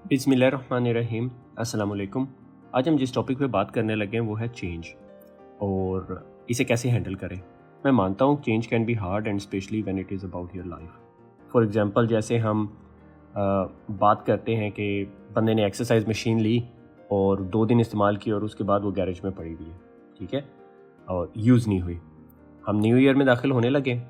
बिस्मिल्लाहिर्रहमानिर्रहीम। अस्सलाम वालेकुम। आज हम जिस टॉपिक पे बात करने लगे हैं वो है चेंज और इसे कैसे हैंडल करें। मैं मानता हूँ change can be hard and specially when it is about your life. For example जैसे हम बात करते हैं कि बंदे ने एक्सरसाइज मशीन ली और 2 दिन इस्तेमाल की और उसके बाद वो गैरेज में पड़ी हुई है, ठीक है, और यूज़ नहीं हुई। हम न्यू ईयर में दाखिल होने लगे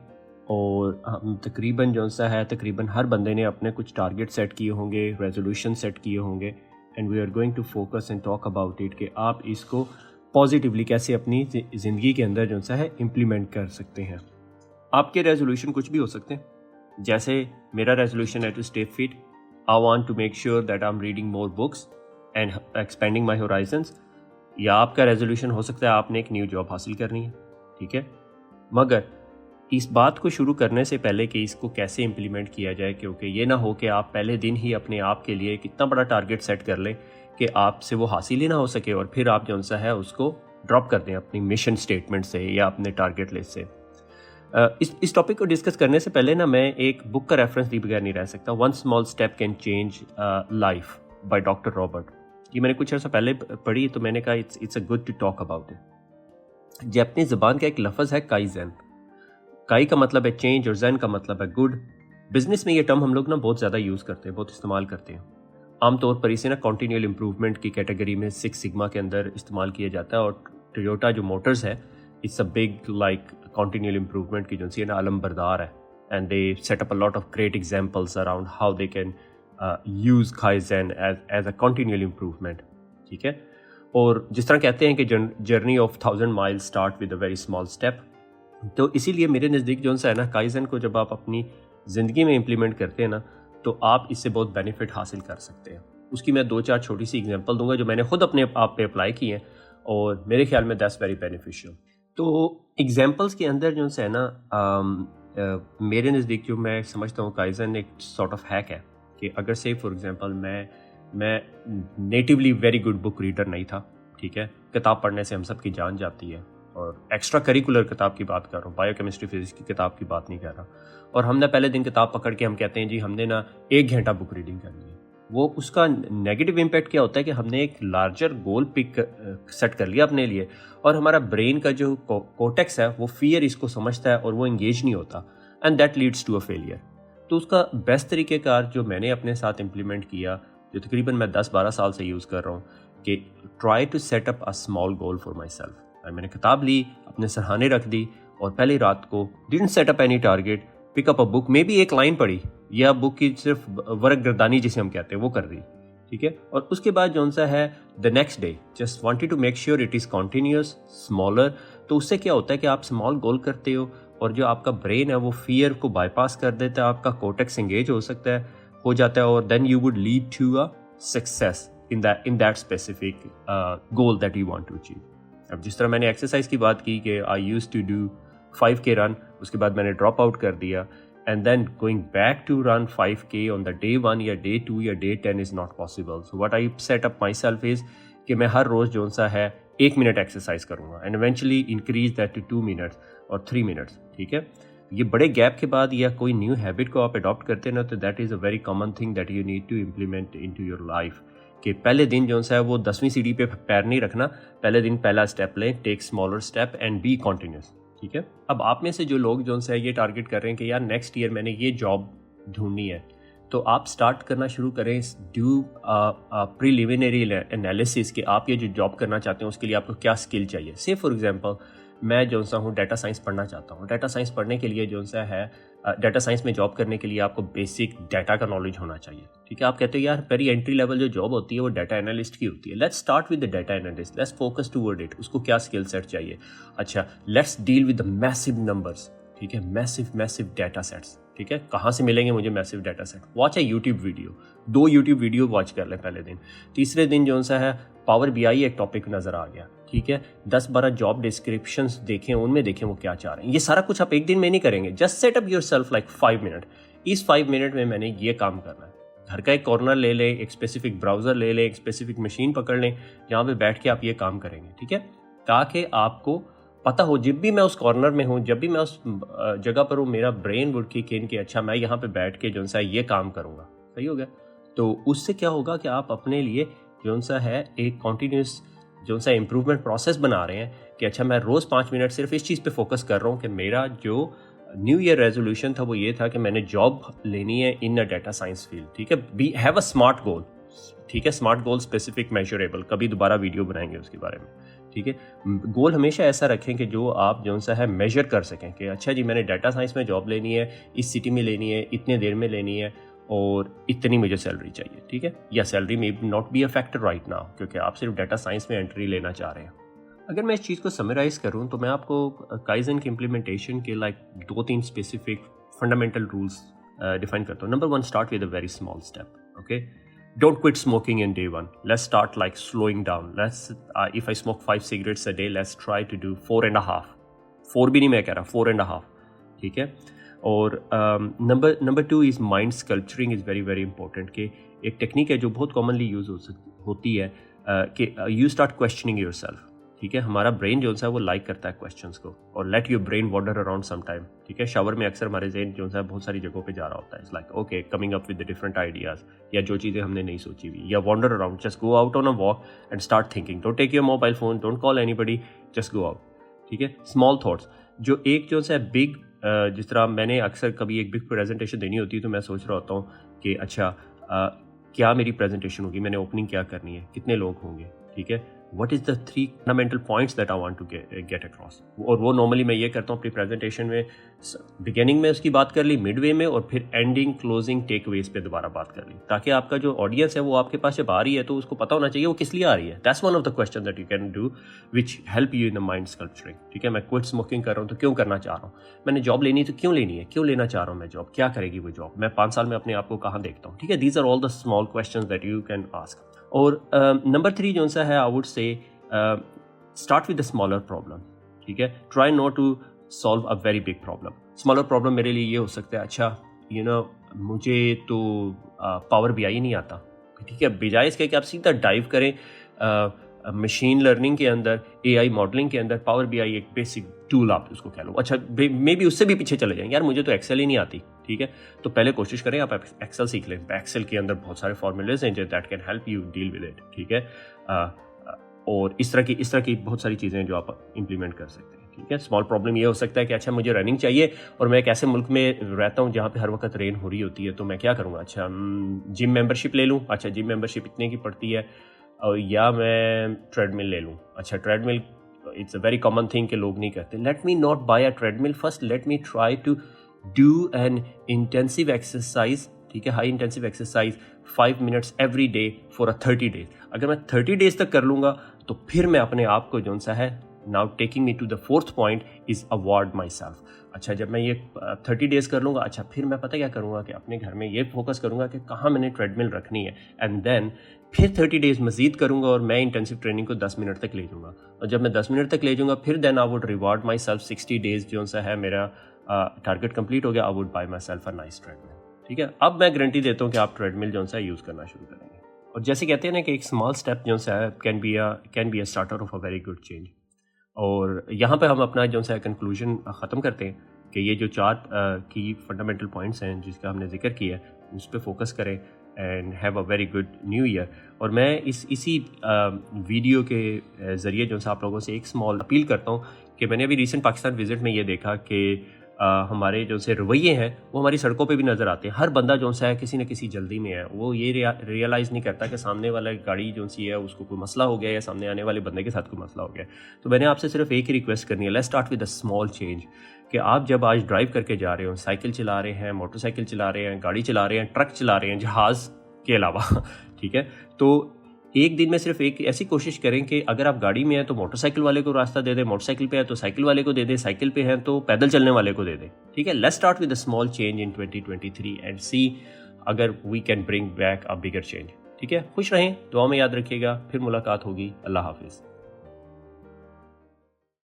और हम तकरीबन हर बंदे ने अपने कुछ टारगेट सेट किए होंगे, रेजोल्यूशन सेट किए होंगे and we are going to focus and talk about it कि आप इसको पॉजिटिवली कैसे अपनी ज़िंदगी के अंदर इम्प्लीमेंट कर सकते हैं। आपके रेजोल्यूशन कुछ भी हो सकते हैं। जैसे मेरा रेजोल्यूशन है to stay fit. I want to make sure that I am reading more books and expending my horizons. या आपका रेजोल्यूशन हो सकता है आपने एक न्यू जॉब हासिल करनी है, ठीक है। मगर इस बात को शुरू करने से पहले कि इसको कैसे इम्प्लीमेंट किया जाए, क्योंकि ये ना हो कि आप पहले दिन ही अपने आप के लिए कितना बड़ा टारगेट सेट कर लें कि आपसे वो हासिल ही ना हो सके और फिर आप उसको ड्रॉप कर दें अपनी मिशन स्टेटमेंट से या अपने टारगेट लिस्ट से। इस टॉपिक को डिस्कस करने से पहले ना मैं एक बुक का रेफरेंस दी बगैर नहीं रह सकता। One small step can change life by doctor Robert. ये मैंने कुछ अर्सा पहले पढ़ी तो मैंने कहा it's a good to talk about it. जापानी ज़बान का एक लफ्ज़ है काइज़ेन। काई का मतलब है चेंज और जैन का मतलब है गुड। बिजनेस में ये टर्म हम लोग ना बहुत ज़्यादा यूज़ करते हैं, बहुत इस्तेमाल करते हैं। आमतौर पर इसे ना कॉन्टीन्यूअल इंप्रूवमेंट की कैटेगरी में 6 सिग्मा के अंदर इस्तेमाल किया जाता है। और टोयोटा जो मोटर्स है it's a big like continual improvement की जो सी ना अलम बरदार है and they set up a lot of great examples around how they can use kaizen as a continual improvement, ठीक है। और जिस तरह कहते हैं कि journey of 1000 miles start with a very small step, तो इसीलिए मेरे नज़दीक है ना काइज़न को जब आप अपनी ज़िंदगी में इम्प्लीमेंट करते हैं ना तो आप इससे बहुत बेनिफिट हासिल कर सकते हैं। उसकी मैं 2-4 छोटी सी एग्जांपल दूंगा जो मैंने खुद अपने आप पे अप्लाई की हैं और मेरे ख्याल में दैट्स वेरी बेनिफिशियल। तो एग्जांपल्स के अंदर है ना मेरे नज़दीक जो मैं समझता हूँ काइज़न एक सॉर्ट ऑफ हैक है कि अगर से फॉर एग्जांपल मैं natively very good book reader नहीं था, ठीक है। किताब पढ़ने से हम सब की जान जाती है और एक्स्ट्रा करिकुलर किताब की बात कर रहा हूँ, बायोकेमिस्ट्री फिजिक्स की किताब की बात नहीं कर रहा। और हमने पहले दिन किताब पकड़ के हम कहते हैं जी हमने ना 1 घंटा बुक रीडिंग करनी है। वो उसका नेगेटिव इम्पैक्ट क्या होता है कि हमने एक लार्जर गोल सेट कर लिया अपने लिए और हमारा ब्रेन का जो कोटेक्स है वो फियर इसको समझता है और वो इंगेज नहीं होता and that leads to a failure. तो उसका बेस्ट तरीक़ेकार जो मैंने अपने साथ इम्प्लीमेंट किया, जो तकरीबन मैं 10-12 साल से यूज़ कर रहा हूँ, कि try to set up a small goal for my self. मैंने किताब ली, अपने सरहाने रख दी और पहली रात को didn't set up any target, pick up a book, maybe एक लाइन पढ़ी या बुक की सिर्फ वर्क गर्दानी जिसे हम कहते हैं वो कर दी, ठीक है। और उसके बाद है the next day just wanted to make sure it is continuous smaller. तो उससे क्या होता है कि आप स्मॉल गोल करते हो और जो आपका ब्रेन है वो फियर को बाईपास कर देता है, आपका कोटेक्स एंगेज हो जाता है और then you would lead to a success in that specific goal that you want to achieve. अब जिस तरह मैंने एक्सरसाइज की बात की कि I used to do 5K run, उसके बाद मैंने ड्रॉप आउट कर दिया and then going back to run 5K on the day 1 या डे 2 या day 10 is not possible. So what I set up my self is कि मैं हर रोज़ 1 मिनट एक्सरसाइज करूँगा and eventually increase that to 2 minutes और 3 minutes, ठीक है। ये बड़े गैप के बाद या कोई न्यू हैबिट को आप अडॉप्ट करते हैं ना तो that is a very common thing that you need to implement into your life. कि पहले दिन वो 10वीं सीढ़ी पे पैर नहीं रखना, पहले दिन पहला स्टेप लें, take smaller step and be continuous, ठीक है। अब आप में से जो लोग ये टारगेट कर रहे हैं कि यार नेक्स्ट ईयर मैंने ये जॉब ढूंढनी है, तो आप स्टार्ट करना शुरू करें, डू प्रीलिमिनरी एनालिसिस कि आप ये जो जॉब करना चाहते हैं उसके लिए आपको क्या स्किल चाहिए। से फॉर एग्जांपल मैं डाटा साइंस पढ़ना चाहता हूँ। डाटा साइंस पढ़ने के लिए डाटा साइंस में जॉब करने के लिए आपको बेसिक डाटा का नॉलेज होना चाहिए, ठीक है। आप कहते हो यार वेरी एंट्री लेवल जो जॉब होती है वो डाटा एनालिस्ट की होती है। Let's start with the data analyst, let's focus toward it. उसको क्या स्किल सेट चाहिए? अच्छा, let's deal with the massive numbers, ठीक है, मैसिव डाटा सेट्स, ठीक है। कहाँ से मिलेंगे मुझे मैसिव डाटा सेट? वॉच है YouTube video, 2 YouTube video watch कर लें पहले दिन। तीसरे दिन पावर BI एक टॉपिक नज़र आ गया, ठीक है। 10-12 जॉब डिस्क्रिप्शंस देखें, उनमें देखें वो क्या चाह रहे हैं। ये सारा कुछ आप एक दिन में नहीं करेंगे। Just set up your self like 5 minute. इस 5 मिनट में मैंने ये काम करना है। घर का एक कॉर्नर ले लें, एक स्पेसिफिक ब्राउज़र ले लें, एक स्पेसिफिक मशीन पकड़ लें जहाँ पे बैठ के आप ये काम करेंगे, ठीक है। ताकि आपको पता हो जब भी मैं उस कॉर्नर में हूँ, जब भी मैं उस जगह पर हूँ, मेरा ब्रेन वुड किक इन कि अच्छा मैं यहाँ पे बैठ के ये काम करूँगा। सही हो गया। तो उससे क्या होगा कि आप अपने लिए जो सा है एक कॉन्टीन्यूस जो सा इम्प्रूवमेंट प्रोसेस बना रहे हैं कि अच्छा मैं रोज़ 5 मिनट सिर्फ इस चीज़ पे फोकस कर रहा हूँ कि मेरा जो न्यू ईयर रेजोल्यूशन था वो ये था कि मैंने जॉब लेनी है in a data science field. ठीक है, be have a smart goal. ठीक है, स्मार्ट गोल, स्पेसिफिक, मेजरेबल, कभी दोबारा वीडियो बनाएंगे उसके बारे में। ठीक है, गोल हमेशा ऐसा रखें कि जो आप जो सा है मेजर कर सकें कि अच्छा जी मैंने डाटा साइंस में जॉब लेनी है, इस सिटी में लेनी है, इतने देर में लेनी है और इतनी मुझे सैलरी चाहिए। ठीक है, या सैलरी में not be a factor right now क्योंकि आप सिर्फ डाटा साइंस में एंट्री लेना चाह रहे हैं। अगर मैं इस चीज़ को समराइज़ करूं तो मैं आपको काइजन की इम्प्लीमेंटेशन के 2-3 स्पेसिफिक फंडामेंटल रूल्स डिफाइन करता हूँ। Number 1, start with a very small step. Okay, don't quit smoking in day one. Let's start slowing down. If I smoke 5 cigarettes a day, let's try to do 4.5. 4 भी नहीं मैं कह रहा, 4.5. ठीक है, और number 2 is mind sculpturing is very very important. कि एक टेक्निक है जो बहुत कॉमनली यूज़ होती है कि you start questioning your self. ठीक है, हमारा ब्रेन जो है वो लाइक करता है क्वेश्चंस को, और let your brain wonder around some time. ठीक है, शावर में अक्सर हमारे ब्रेन जो है बहुत सारी जगहों पे जा रहा होता है। It's like okay, coming up with the different ideas, या जो चीज़ें हमने नहीं सोची हुई, या wonder around. Just go out on a walk and start thinking. Don't take your mobile phone, don't call anybody, just go out. ठीक है, स्मॉल थॉट्स। जो एक जो है बिग, जिस तरह मैंने अक्सर कभी एक बिग प्रेजेंटेशन देनी होती है तो मैं सोच रहा होता हूँ कि अच्छा क्या मेरी प्रेजेंटेशन होगी, मैंने ओपनिंग क्या करनी है, कितने लोग होंगे। ठीक है, what is the 3 fundamental points that I want to get across। और वो नॉर्मली मैं ये करता हूँ अपनी प्रेजेंटेशन में, बिगिनिंग में उसकी बात कर ली, मिडवे में, और फिर एंडिंग क्लोजिंग टेकअवेज पे दोबारा बात कर ली, ताकि आपका जो ऑडियंस है वो आपके पास जब आ रही है तो उसको पता होना चाहिए वो किस लिए आ रही है। That's one of the question that you can do which help you in the mind sculpturing. ठीक है, मैं क्विट स्मोकिंग कर रहा हूँ तो क्यों करना चाह रहा हूँ, मैंने जॉब लेनी तो क्यों लेनी है, क्यों लेना चाह रहा हूँ मैं जॉब, क्या करेगी वो जॉब, मैं 5 साल में अपने आप को कहाँ देखता हूँ। ठीक है, these are all the small question that you can ask. और नंबर 3 जो सा है, I would say start with the smaller problem. ठीक है, try not to solve a very big problem. Smaller problem मेरे लिए ये हो सकता है, अच्छा मुझे तो पावर BI नहीं आता। ठीक है, बजाय इसके कि आप सीधा डाइव करें मशीन लर्निंग के अंदर, AI मॉडलिंग के अंदर, पावर BI एक बेसिक टूल आप उसको कह लो। अच्छा, मे बी उससे भी पीछे चले जाएंगे, यार मुझे तो एक्सेल ही नहीं आती। ठीक है, तो पहले कोशिश करें आप एक्सेल सीख लें। एक्सेल के अंदर बहुत सारे फॉर्मूलेज हैं that can help you deal with it. ठीक है, और इस तरह की बहुत सारी चीज़ें हैं जो आप इंप्लीमेंट कर सकते हैं। ठीक है, स्मॉल प्रॉब्लम ये हो सकता है कि अच्छा मुझे रनिंग चाहिए और मैं एक ऐसे मुल्क में रहता हूँ जहाँ पे हर वक्त रेन हो रही होती है, तो मैं क्या करूँगा, अच्छा जिम मेंबरशिप ले लूँ। अच्छा, जिम मेंबरशिप इतने की पड़ती है, और या मैं ट्रेडमिल ले लूँ। अच्छा, treadmill it's a very common thing कि लोग नहीं करते। Let me not buy a treadmill first, let me try to do an intensive exercise. ठीक है, high intensive exercise 5 minutes every day for 30 days. अगर मैं 30 डेज तक कर लूँगा तो फिर मैं अपने आप को जो सा है, now taking me to the 4th point is award my self. अच्छा, जब मैं ये 30 डेज कर लूँगा, अच्छा फिर मैं पता क्या करूँगा कि अपने घर में ये फोकस करूँगा कि कहाँ मैंने ट्रेडमिल रखनी है, एंड देन फिर 30 डेज मजीद करूँगा और मैं इंटेंसिव ट्रेनिंग को 10 मिनट तक ले जाऊँगा। और जब मैं 10 मिनट तक ले जाऊँगा फिर then I would reward my self 60 days जो सा है मेरा टारगेट कंप्लीट हो गया, I would buy my self a nice treadmill. ठीक है, अब मैं गारंटी देता हूँ कि आप ट्रेडमिल जो सा यूज़ करना शुरू करेंगे। और जैसे कहते हैं ना कि एक स्मॉल स्टेप जो सा है can be a starter of a very good change. और यहाँ पे हम अपना जो सा कंक्लूजन ख़त्म करते हैं कि ये जो 4 की फंडामेंटल पॉइंट्स हैं जिसका हमने जिक्र किया है, उस पर फोकस करें and have a very good new year. और मैं इसी वीडियो के ज़रिए जो सा आप लोगों से एक स्मॉल अपील करता हूँ कि मैंने अभी रिसेंट पाकिस्तान विज़िट में ये देखा कि हमारे जो से रवैये हैं वो हमारी सड़कों पे भी नज़र आते हैं। हर बंदा जो सा है किसी न किसी जल्दी में है, वो ये रियलाइज़ नहीं करता कि सामने वाला गाड़ी जो सी है उसको कोई मसला हो गया या सामने आने वाले बंदे के साथ कोई मसला हो गया। तो मैंने आपसे सिर्फ एक ही रिक्वेस्ट करनी है, let's start with a small change. कि आप जब आज ड्राइव करके जा रहे हो, साइकिल चला रहे हैं, मोटरसाइकिल चला रहे हैं, गाड़ी चला रहे हैं, ट्रक चला रहे हैं, जहाज़ के अलावा ठीक है, तो एक दिन में सिर्फ एक ऐसी कोशिश करें कि अगर आप गाड़ी में हैं तो मोटरसाइकिल वाले को रास्ता दे दें, मोटरसाइकिल पे है तो साइकिल वाले को दे दें, साइकिल पे हैं तो पैदल चलने वाले को दे दें। ठीक है, let's start with a small change in 2023 and see अगर we can bring back a bigger change. ठीक है, खुश रहें, दुआ में याद रखिएगा, फिर मुलाकात होगी। अल्लाह हाफिज़।